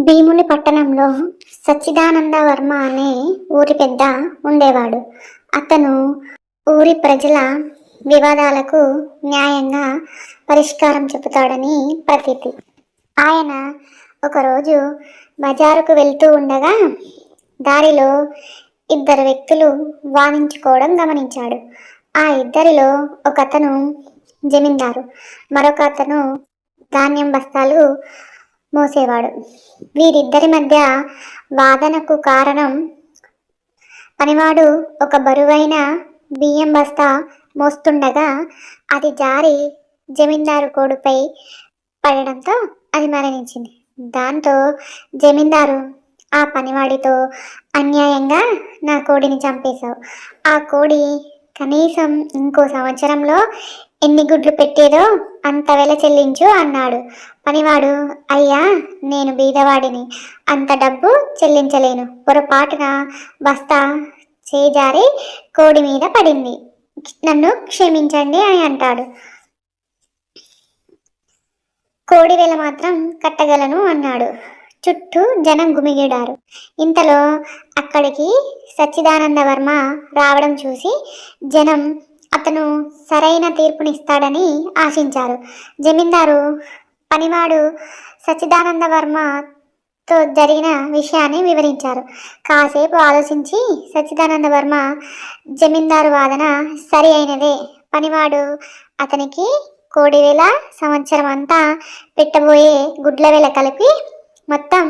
భీముని పట్టణంలో సచ్చిదానంద వర్మ అనే ఊరి పెద్ద ఉండేవాడు. అతను ఊరి ప్రజల వివాదాలకు న్యాయంగా పరిష్కారం చెబుతాడని ప్రతీతి. ఆయన ఒకరోజు బజారుకు వెళ్తూ ఉండగా దారిలో ఇద్దరు వ్యక్తులు వాదించుకోవడం గమనించాడు. ఆ ఇద్దరిలో ఒకతను జమీందారు, మరొక అతను ధాన్యం బస్తాలు మోసేవాడు. వీరిద్దరి మధ్య వాదనకు కారణం, పనివాడు ఒక బరువైన బియ్యం బస్తా మోస్తుండగా అది జారి జమీందారు కోడిపై పడడంతో అది మరణించింది. దాంతో జమీందారు ఆ పనివాడితో, అన్యాయంగా నా కోడిని చంపేశావు, ఆ కోడి కనీసం ఇంకో సంవత్సరంలో ఎన్ని గుడ్లు పెట్టేదో అంత వెల చెల్లించు అన్నాడు. పనివాడు, అయ్యా నేను బీదవాడిని, అంత డబ్బు చెల్లించలేను, పొరపాటున బస్తా చేజారి కోడి మీద పడింది, నన్ను క్షమించండి అని అంటాడు. కోడి వెల మాత్రం కట్టగలను అన్నాడు. చుట్టూ జనం గుమిగూడారు. ఇంతలో అక్కడికి సచ్చిదానంద వర్మ రావడం చూసి జనం అతను సరైన తీర్పునిస్తాడని ఆశించారు. జమీందారు పనివాడు సచ్చిదానంద వర్మతో జరిగిన విషయాన్ని వివరించారు. కాసేపు ఆలోచించి సచ్చిదానంద వర్మ, జమీందారు వాదన సరి అయినదే, పనివాడు అతనికి కోడి వేల, సంవత్సరం అంతా పెట్టబోయే గుడ్ల వేల కలిపి మొత్తం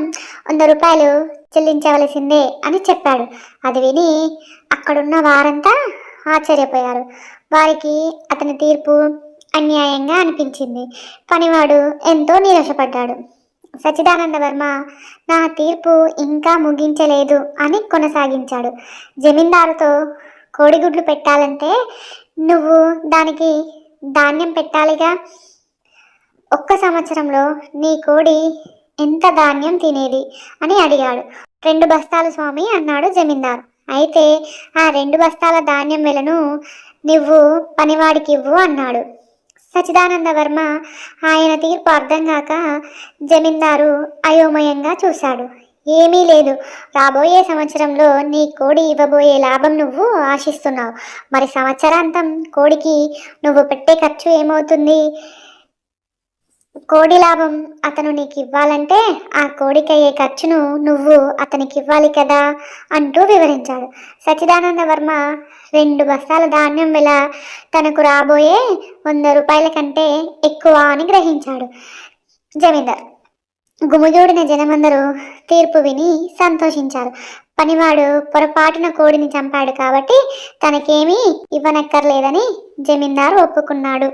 100 రూపాయలు చెల్లించవలసిందే అని చెప్పాడు. అది విని అక్కడున్న వారంతా ఆశ్చర్యపోయారు. వారికి అతని తీర్పు అన్యాయంగా అనిపించింది. పనివాడు ఎంతో నిరాశపడ్డాడు. సచ్చిదానంద వర్మ, నా తీర్పు ఇంకా ముగించలేదు అని కొనసాగించాడు. జమీందారుతో, కోడిగుడ్లు పెట్టాలంటే నువ్వు దానికి ధాన్యం పెట్టాలిగా, ఒక్క సంవత్సరంలో నీ కోడి ఎంత ధాన్యం తినేది అని అడిగాడు. 2 బస్తాలు స్వామి అన్నాడు జమీందారు. అయితే ఆ 2 బస్తాల ధాన్యం వెలను నువ్వు పనివాడికి ఇవ్వు అన్నాడు. సచ్చిదానంద వర్మ ఆయన తీర్పు అర్థం కాక జమీందారు అయోమయంగా చూశాడు. ఏమీ లేదు, రాబోయే సంవత్సరంలో నీ కోడి ఇవ్వబోయే లాభం నువ్వు ఆశిస్తున్నావు, మరి సంవత్సరాంతం కోడికి నువ్వు పెట్టే ఖర్చు ఏమవుతుంది? కోడి లాభం అతను నీకు ఇవ్వాలంటే ఆ కోడికయ్యే ఖర్చును నువ్వు అతనికి ఇవ్వాలి కదా అంటూ వివరించాడు. సచ్చిదానంద వర్మ 2 బస్తాల ధాన్యం వెల తనకు రాబోయే 100 రూపాయల కంటే ఎక్కువ అని గ్రహించాడు. జమీందార్ గుమిగూడిన జనమందరూ తీర్పు విని సంతోషించారు. పనివాడు పొరపాటున కోడిని చంపాడు కాబట్టి తనకేమీ ఇవ్వనక్కర్లేదని జమీందారు ఒప్పుకున్నాడు.